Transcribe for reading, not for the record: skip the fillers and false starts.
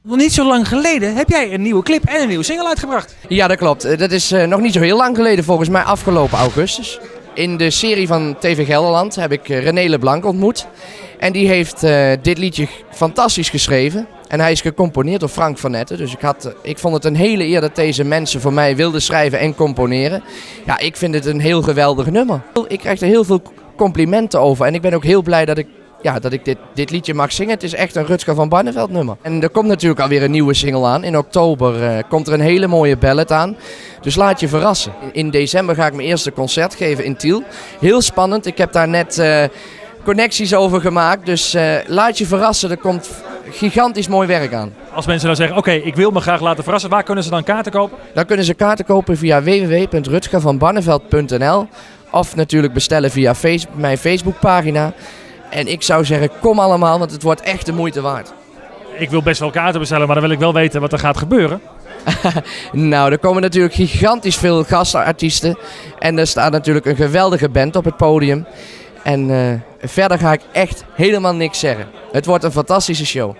Nog niet zo lang geleden heb jij een nieuwe clip en een nieuwe single uitgebracht. Ja, dat klopt. Dat is nog niet zo heel lang geleden, volgens mij afgelopen augustus. In de serie van TV Gelderland heb ik René Leblanc ontmoet. En die heeft dit liedje fantastisch geschreven. En hij is gecomponeerd door Frank van Etten. Dus ik vond het een hele eer dat deze mensen voor mij wilden schrijven en componeren. Ja, ik vind het een heel geweldig nummer. Ik krijg er heel veel complimenten over. En ik ben ook heel blij dat ik dit liedje mag zingen. Het is echt een Rutger van Barneveld nummer. En er komt natuurlijk alweer een nieuwe single aan. In oktober komt er een hele mooie ballad aan. Dus laat je verrassen. In december ga ik mijn eerste concert geven in Tiel. Heel spannend. Ik heb daar net connecties over gemaakt. Dus laat je verrassen. Er komt gigantisch mooi werk aan. Als mensen nou zeggen, oké, ik wil me graag laten verrassen. Waar kunnen ze dan kaarten kopen? Dan kunnen ze kaarten kopen via www.rutgervanbarneveld.nl. Of natuurlijk bestellen via mijn Facebookpagina. En ik zou zeggen, kom allemaal, want het wordt echt de moeite waard. Ik wil best wel kaarten bestellen, maar dan wil ik wel weten wat er gaat gebeuren. Nou, er komen natuurlijk gigantisch veel gastartiesten. En er staat natuurlijk een geweldige band op het podium. En verder ga ik echt helemaal niks zeggen. Het wordt een fantastische show.